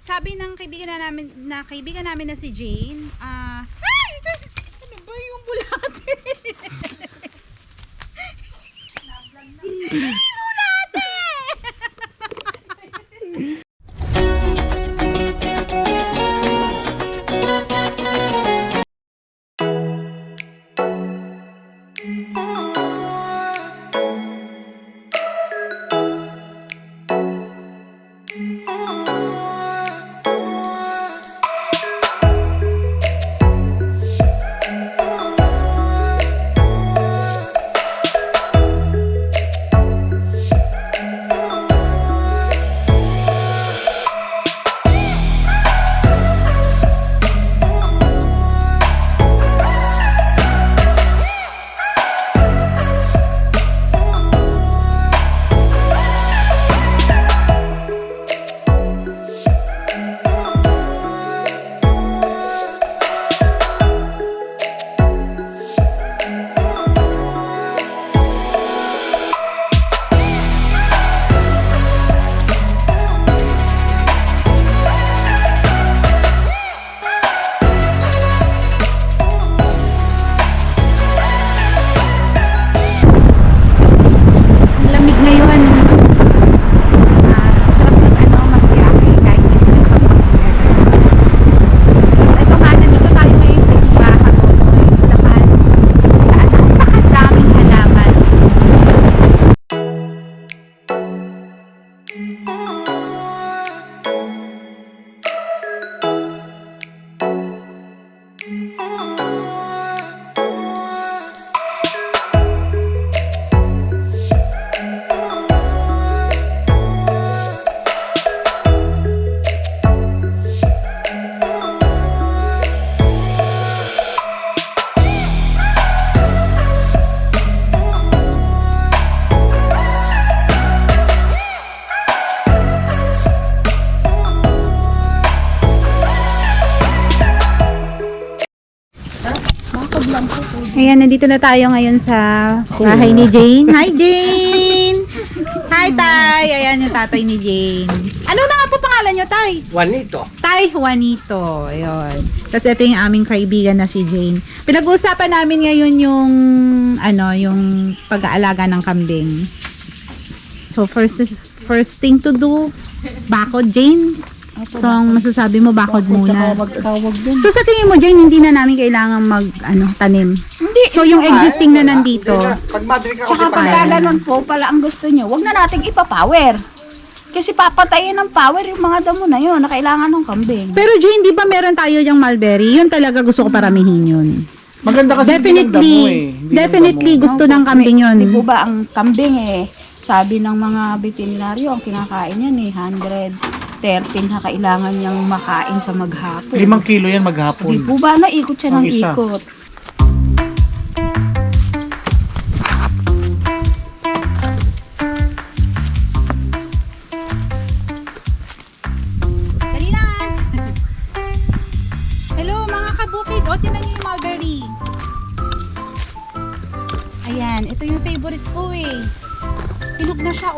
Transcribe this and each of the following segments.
sabi ng kaibigan namin na si Jane, ay! Ano ba yung bulate? Ay, bulate! Ayan, nandito na tayo ngayon sa bahay ni Jane. Hi, Jane! Hi, Tay! Ayan yung tatay ni Jane. Ano na nga po pangalan nyo, Tay? Juanito. Tay Juanito. Ayun. Tapos ito yung aming kaibigan na si Jane. Pinag-uusapan namin ngayon yung yung pag-aalaga ng kambing. So, first thing to do, bakod, Jane. So, ang masasabi mo, bakod muna. So, sa tingin mo, Jane, hindi na namin kailangan tanim. Hindi. So, yung existing na nandito. Pag madri ka Tsaka pag ganun po pala ang gusto nyo, wag na nating ipapower. Kasi papatayin ng power yung mga damo na yun na kailangan ng kambing. Pero Jane, di ba meron tayo yung mulberry? Yun talaga gusto ko paramihin yun. Maganda kasi Definitely gusto ng kambing yun. Di po ba ang kambing sabi ng mga veterinaryo, ang kinakain yan 113 na kailangan niyang makain sa maghapon. 5 kilo yan maghapon. Di po ba naikot siya ng Ang isa. ikot? Dali na! Hello mga kabukid! O, tinan niyo yung mulberry. Ayan, ito yung favorite ko Hinog na siya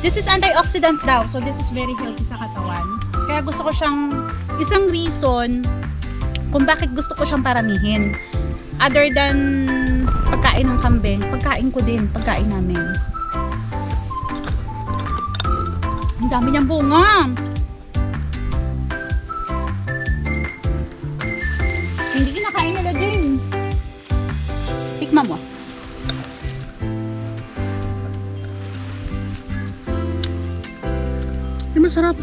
This is antioxidant daw. So this is very healthy sa katawan. Kaya gusto ko siyang, isang reason kung bakit gusto ko siyang paramihin. Other than pagkain ng kambing, pagkain ko din, pagkain namin. Ang dami niyang bunga. Hindi kinakain nila, Jane. Tikman mo. Masarap.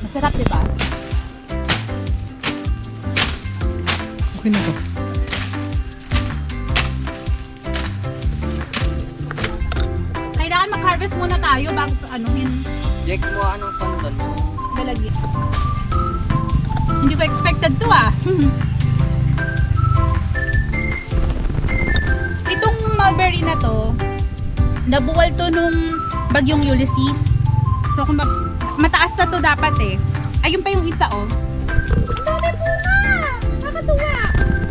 Masarap, di ba? Okay na to. Kailangan mag-harvest muna tayo bago anuhin. Check mo anong pandan mo. Lalagyan. Hindi ko expected to Itong mulberry na to, nabuwal to nung bagyong Ulysses. So kung mataas na to dapat Ayun pa yung isa Ang dami bunga! Nakakatuwa!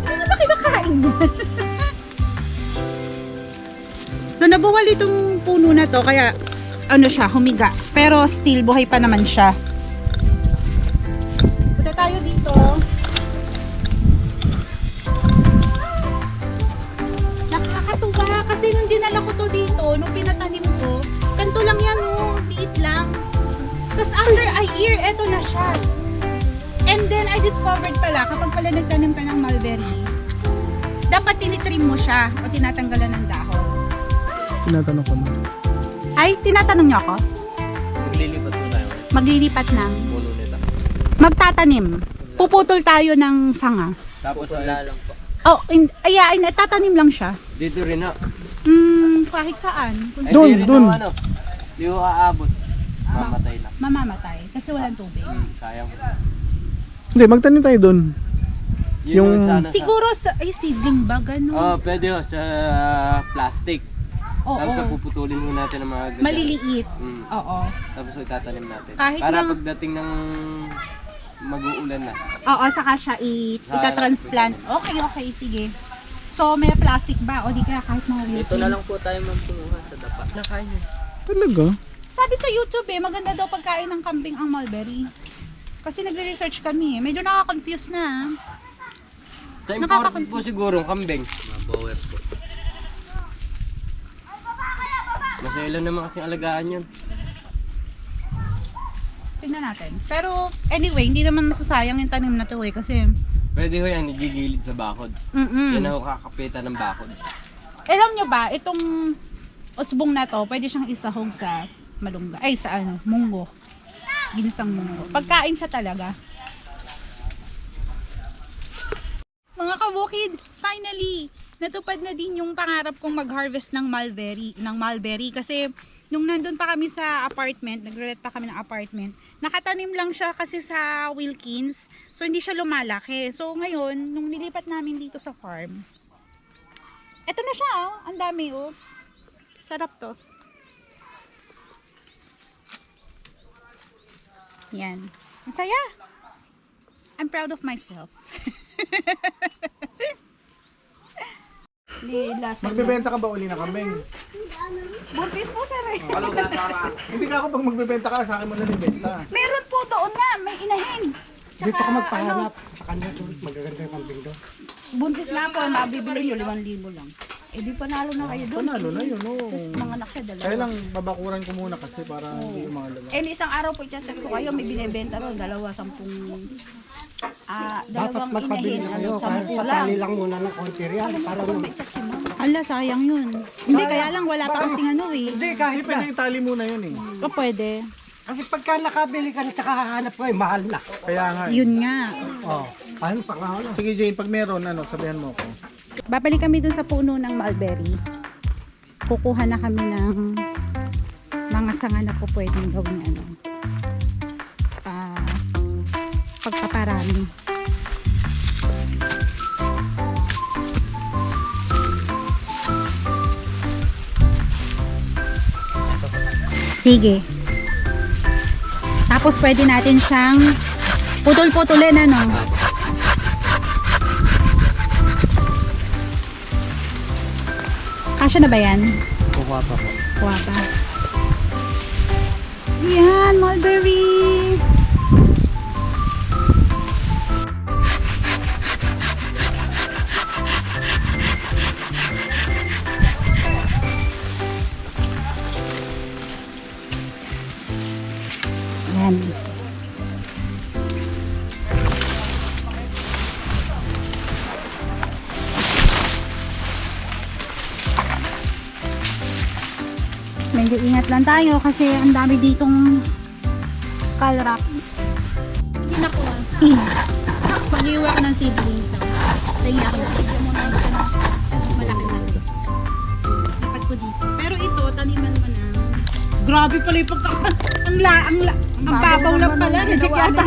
Hindi na ba kinakain yan? So nabuwal itong puno na to kaya ano siya, humiga. Pero still buhay pa naman siya. Punta tayo dito. Nakakatuwa kasi nung dinala ko to dito, nung pinatanim ko, ganito lang yan oh, liit lang. Tapos after a year, eto na siya. And then I discovered pala, kapag pala nagtanim ka ng mulberry, dapat tinitrim mo siya o tinatanggalan ng dahon. Tinatanong ko na. Ay, tinatanong niyo ako? Maglilipat na tayo. Maglilipat ng Puno nila. magtatanim. Puputol tayo ng sanga. Tapos wala lang po. Oh, ay, tatanim lang siya. Dito rin na. Kahit saan. Kung Ay, Dun, di rin dun. ako, ano. Di ko aabot. Mamatay lang. mamamatay kasi walang tubig. Sayang. Hindi, magtanim tayo doon. Yung- sana Siguro sa seedling ba ganun? Oh, pwede ho sa plastic. Oo. Tapos puputulin ho natin ng mga ganyan. Maliliit. Mm. Oo. Tapos itatanim natin. Kahit Para na- pagdating ng mag-uulan na. Oo, saka siya itatransplant. Okay, sige. So, may plastic ba? O di kaya kahit mga wheelchair. Ito na lang po tayo magkumuha sa dapa. Nakain yun. Talaga? Sabi sa YouTube maganda daw pagkain ng kambing ang mulberry. Kasi nagre-research kami Medyo nakaka-confuse na. Sa important po siguro, kambing. Mabawer po. Masailan naman kasing alagaan yun. Tingnan natin. Pero, anyway, hindi naman masasayang yung tanim na to kasi Pwede ho yan, igigilid sa bakod. Yan ho kakapitan ng bakod. alam nyo ba, itong otsbong na to, pwede siyang isahog sa malunggay. Ay, sa munggo. Ginisang munggo. Pagkain siya talaga. Mga kabukid, finally, natupad na din yung pangarap kong mag-harvest ng mulberry. Kasi, nung nandun pa kami sa apartment, nagre-rent pa kami ng apartment, nakatanim lang siya kasi sa Wilkins. So, hindi siya lumalaki. So, ngayon, nung nilipat namin dito sa farm, eto na siya, oh. Ang dami, oh. Sarap to. Yan. Ang saya. I'm proud of myself. Magbebenta ka ba uli na kambing? Buntis po, sir. Hindi ka ako pag magbebenta ka, sa akin mo na ibenta. Meron po doon na. May inahin. Dito ka magpahanap. Sa kanya to, magaganda yung kambing doon. Buntis na po. Mabibili nyo 5,000 lang. Eh di panalo na kayo doon. Panalo na yun, oo. Tapos mga anak siya, dalawa. Kaya lang, babakuran ko muna kasi para hindi yung mga lalaki. Eh isang araw po i-check ko kayo, may binibenta ron, 10 Dapat dalawang magpabili inahin, na kayo. Kahit 10 lang. patali lang muna ng konti riyan. Para naman. May chat si mama. Ala, sayang yun. Hindi, kaya lang wala pa kasing ano eh. Hindi, kahit Hindi, pwede itali muna yun eh. O pwede. Kasi pagka nakabili ka na saka hahanap ko, mahal na. Kaya nga eh. Yun nga. Oh, paano pa nga ano? Sige Jane, pag meron, sabihan mo ako. Babalik kami dun sa puno ng mulberry. Kukuha na kami ng mga sanga na po pwedeng gawing pagpaparami. Sige. Tapos pwede natin siyang putol-putulin Kasya na ba yan? Kukuha pa po. Kuha pa. Yan, mulberry! Yan. Medyo ingat lang tayo kasi ang dami ditong skull rock. Hindi na po. Pag-iwa ko ng seedling ito. Tingnan ako ng seedling mo na malaki na. Lipat ko dito. Pero ito, taniman mo na. Grabe pala yung ang babaw lang pala. Reject yata.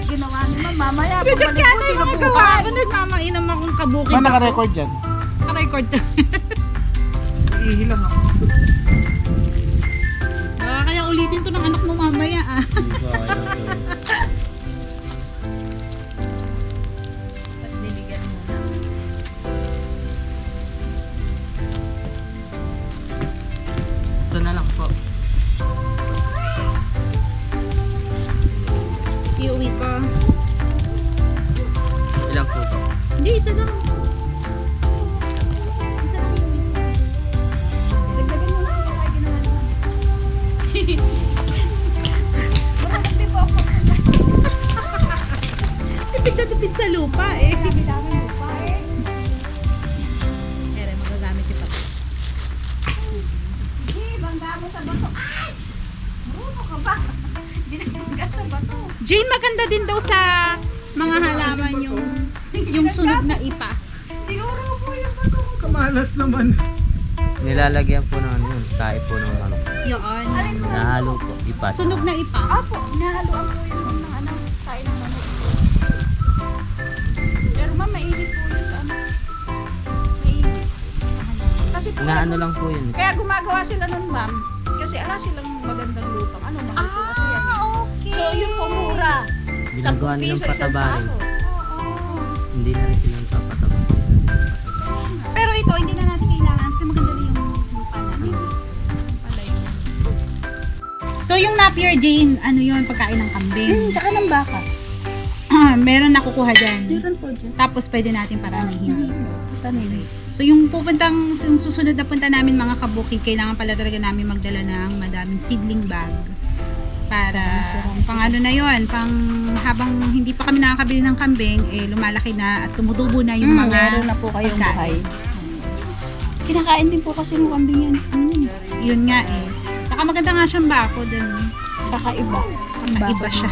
Ginawa naman, mamaya. Reject yata yung mga gawa. Ano nagmamainam akong kabukid. Paano naka-record dyan? Naka-record. Ihilang ako. Kaya ulitin to ng anak mo mamaya Tapos diligan mo na. ka ba? Binagkat sa bato. Jane, maganda din daw sa mga halaman yung sunog na ipa. Siguro po yung bato. Kamalas naman. Nilalagyan po ng ano yun, tae po ng manok. Yun. Nahalo po, ipat. Sunog na ipa. Apo, nahaluan po yun ng ano, tayo ng manok. Pero ma'am, mainit po yun sa ano. Mainit. Kasi po, Naano lang po yun. kaya gumagawa sila nun ma'am. Kasi ala silang magandang lupang. Ano, mahal po kasi yan. okay. So yun po mura. Ginagawa 10 nilang piso isang pataba rin. sako. Hindi na rin silang papataba. Pero ito, hindi na natin kailangan kasi maganda na yung lupa natin. Pala yun. So yung Napier, Jane, ano yun, pagkain ng kambing. Tsaka ng baka. Meron nakukuha dyan. Meron po dyan. Tapos pwede natin paramihin dito. Tanin. So yung yung susunod na punta namin mga kabukid, kailangan pala talaga namin magdala ng madaming seedling bag. Para pang ano na yon, pang habang hindi pa kami nakakabili ng kambing, eh lumalaki na at tumutubo na yung mga meron na po kayong buhay. Kinakain din po kasi ng kambing yan. Yun nga eh. Saka maganda nga siyang bako dun. Kakaiba. Kakaiba siya.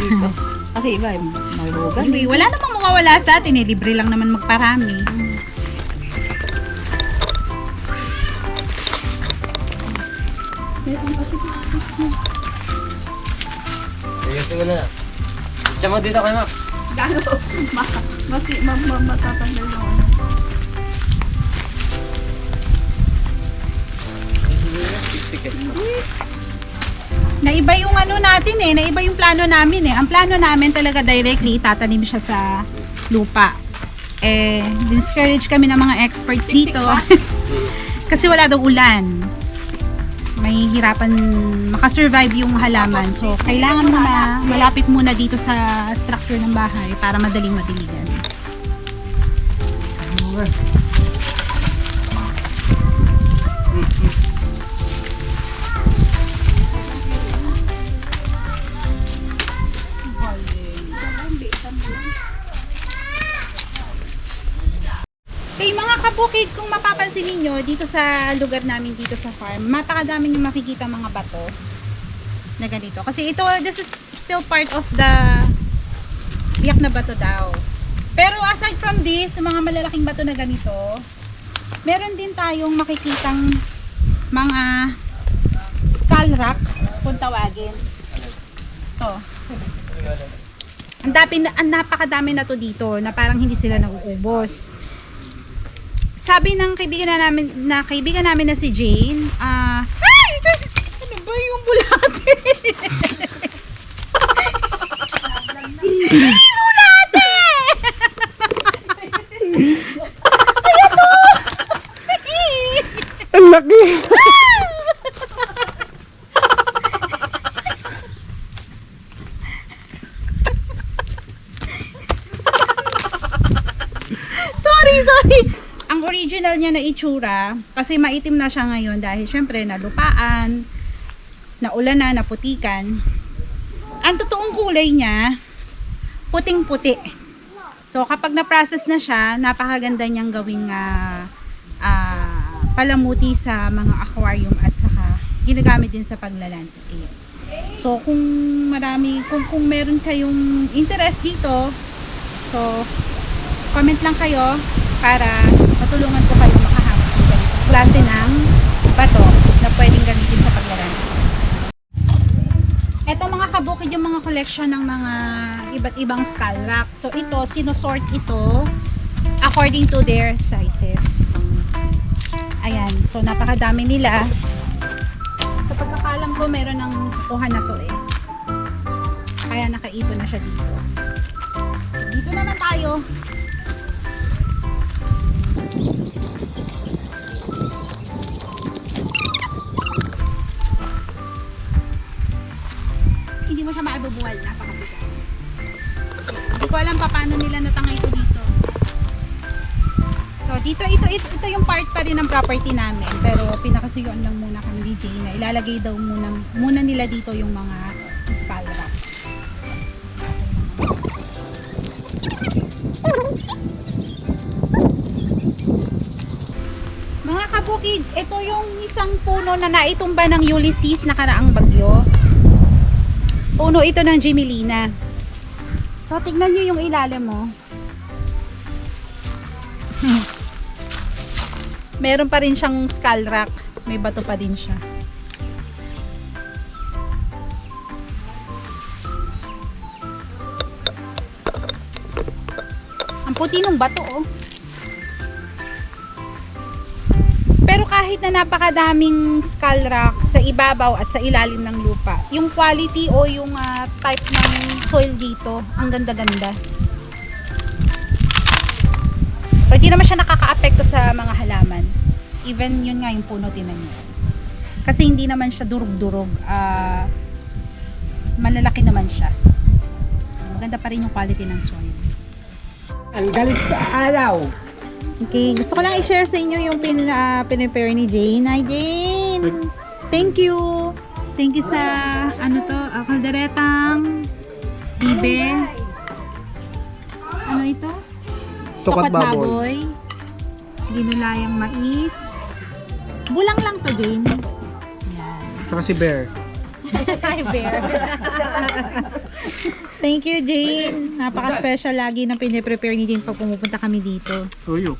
Kasi iba, may hugan. Anyway, wala namang mawawala sa atin eh. Libre lang naman magparami. Meron kasi Ayusin ko na. Siya mo dito kay Max. galo. Matatanggal yung ano. Naiba yung ano natin eh. Naiba yung plano namin eh. Ang plano namin talaga directly itatanim siya sa lupa. Eh, discourage kami ng mga experts dito. Kasi wala daw ulan. May hirapan makasurvive yung halaman. So, kailangan muna malapit muna dito sa structure ng bahay para madaling madiligan. Okay, mga kabukid, kung mapapansin ninyo dito sa lugar namin dito sa farm, mapakadami nyo makikita mga bato na ganito. Kasi ito, this is still part of the biyak na bato daw. Pero aside from this, mga malalaking bato na ganito, meron din tayong makikitang mga skull rock, kung tawagin. Ito. Ang napakadami na to dito na parang hindi sila nauubos. Sabi ng kaibigan namin na si Jane, ay! Ano ba yung bulate? Bulate! Ayan o! Ang laki! Sorry! Ang original niya na itsura, kasi maitim na siya ngayon dahil syempre nalupaan, naulan na, naputikan. Ang totoong kulay niya, puting-puti. So kapag na-process na siya, napakaganda niyang gawing palamuti sa mga aquarium at saka ginagamit din sa pagla-landscape. So kung meron kayong interest dito, so comment lang kayo para matulungan ko kayo makahanap ng ganitong klase ng bato na pwedeng gamitin sa pagla-landscape. Ito mga kabukid yung mga collection ng mga iba't ibang skull rock. So ito, sinosort ito according to their sizes. Ayan, so napakadami nila. Sa pagkakalam ko, meron ng kuha na to eh. Kaya nakaipon na siya dito. Dito naman tayo. Hindi mo siya maibubuhal, napakabigat. Hindi ko alam pa paano nila natangay ito dito. So dito, ito yung part pa rin ng property namin, pero pinakasuyuan lang muna kami ni Jane na ilalagay daw muna nila dito yung mga skull rock. Mga kabukid, ito yung isang puno na naitumba ng Ulysses nakaraang bagyo. Puno ito ng Jimelina. So, tignan nyo yung ilalim mo. Meron pa rin siyang skull rock. May bato pa din siya. Ang puti ng bato, oh. Pero kahit na napakadaming skull rock sa ibabaw at sa ilalim ng lupa, yung quality o yung type ng soil dito, ang ganda-ganda. Pero di naman siya nakaka-apekto sa mga halaman. Even yun nga yung puno, tinan niyo. Kasi hindi naman siya durog-durog. Malalaki naman siya. Maganda pa rin yung quality ng soil. Ang galit sa araw. Okay, gusto ko lang i-share sa inyo yung pinipare ni Jane. Hi, Jane! Thank you! Thank you sa, ano to, kalderetang bibe. Ano ito? Tokat baboy. Ginulayang mais. Bulang lang to, Jane. Yan. Saka si Bear. Hi, Bear. Thank you, Jane. Napaka-special lagi ng piniprepare ni Jane pag pumupunta kami dito. Uyo.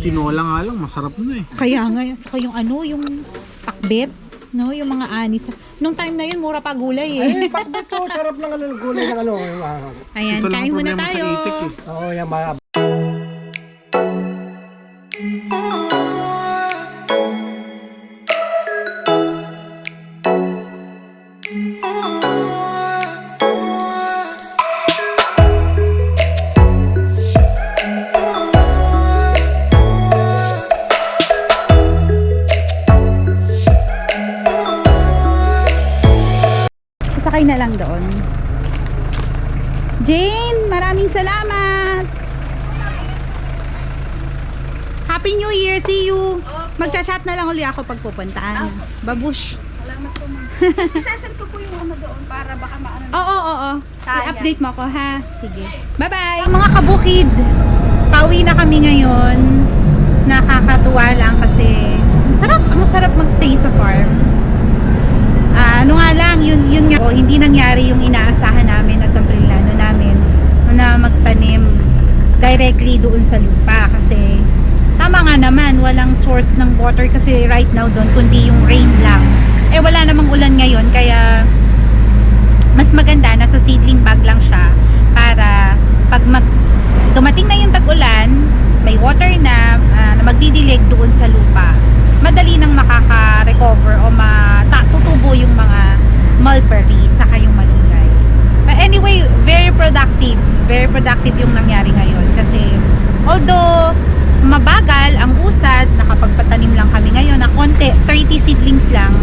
Tinola nga lang, masarap na eh. Kaya nga, saka yung ano, yung pakbet, no, yung mga anis. Nung time na yun, mura pa gulay eh. Ay, bakit to? Sarap ng ano, gulay ng ano. Ayan, Ito lang kain ang muna problema tayo. sa itik eh. Oo, yan mga Sakay na lang doon. Jane, maraming salamat. Happy New Year, see you. Magchat-chat na lang uli ako pag pupunta. Babush. Salamat po, ma'am. Isasend ko po yung ano doon para baka maano. Oo. Sayang. I-update mo ako, ha? Sige. Bye-bye. Mga kabukid, pauwi na kami ngayon. Nakakatuwa lang kasi ang sarap magstay sa farm. Ano nga lang, yun nga, hindi nangyari yung inaasahan namin at ang plano namin na magtanim directly doon sa lupa kasi tama nga naman, walang source ng water kasi right now doon, kundi yung rain lang. Eh wala namang ulan ngayon kaya mas maganda, nasa seedling bag lang siya para pag dumating na yung tag-ulan, may water na magdidilig doon sa lupa, madali nang makaka-recover o tutubo yung mga mulberry saka yung malunggay. But anyway, very productive yung nangyari ngayon kasi although mabagal ang usad, nakapagpatanim lang kami ngayon na konti, 30 seedlings lang,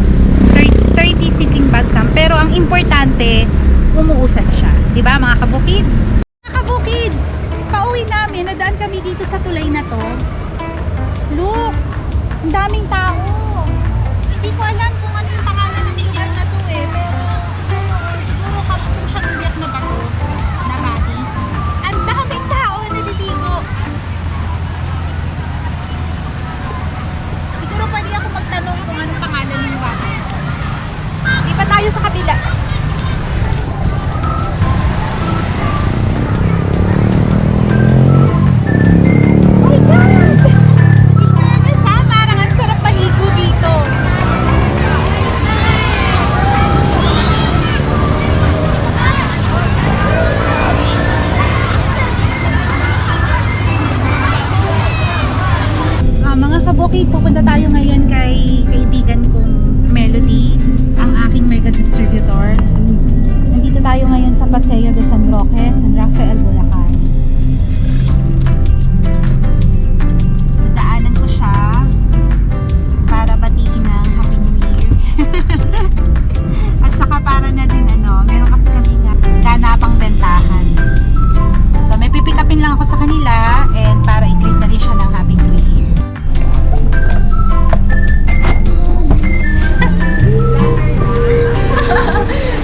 30 seedling bags lang, pero ang importante umuusad siya, di ba mga kabukid? Mga kabukid, pauwi namin, nadaan kami dito sa tulay na to. Look, ang daming tao. Hindi ko alam kung ano yung pangalan ng lugar na to eh. Pero siguro kapag siyang ulit na bago na bati. Ang daming tao naliligo. Siguro pwede ako magtanong kung ano pangalan ng bati. Di pa tayo sa kabila. Kabukid, pupunta tayo ngayon kay kaibigan kong Melody, ang aking mega distributor. Nandito tayo ngayon sa Paseo de San Roque, San Rafael, Bulacan. Dadaanan ko siya para batiin ng Happy New Year. At saka para na din meron kasi kami ganapang bentahan. So may pipikapin lang ako sa kanila and para i-greet na rin siya ng Happy New Year.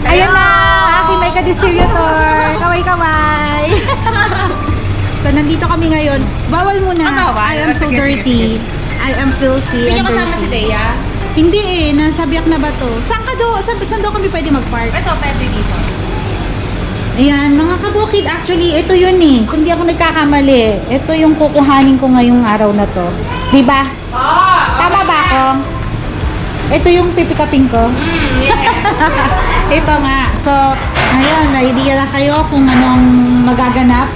Ayan na, aking may ka-distributor. Kaway-kaway. So, nandito kami ngayon. Bawal muna. I am so dirty. I am filthy and dirty. Hindi kasama si Dea? Hindi eh, nasa Biak na ba to? Saan ka do? Saan daw kami pwede mag-park? Ito, pwede dito. Ayan, mga kabukid, actually, ito yun eh. Kung di ako nagkakamali, ito yung kukuhanin ko ngayong araw na to. Diba? Tama ba ako? Ito yung pipikapin ko. Ito nga. So, ngayon, na-idea na kayo kung anong magaganap.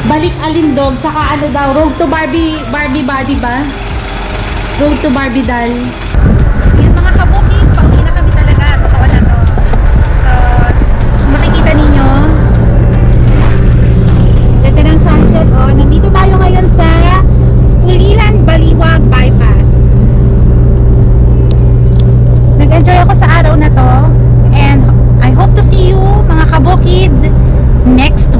Balik Alindog, saka ano daw, Road to Barbie Body ba? Road to Barbie Doll. Yan mga kabukid, pauwi na kami talaga. Totoo na to. So, makikita ninyo, ganda ng sunset. Oh, nandito tayo ngayon sa Pulilan Baliwag Bypass. Nag-enjoy ako sa araw na to, and I hope to see you mga kabukid next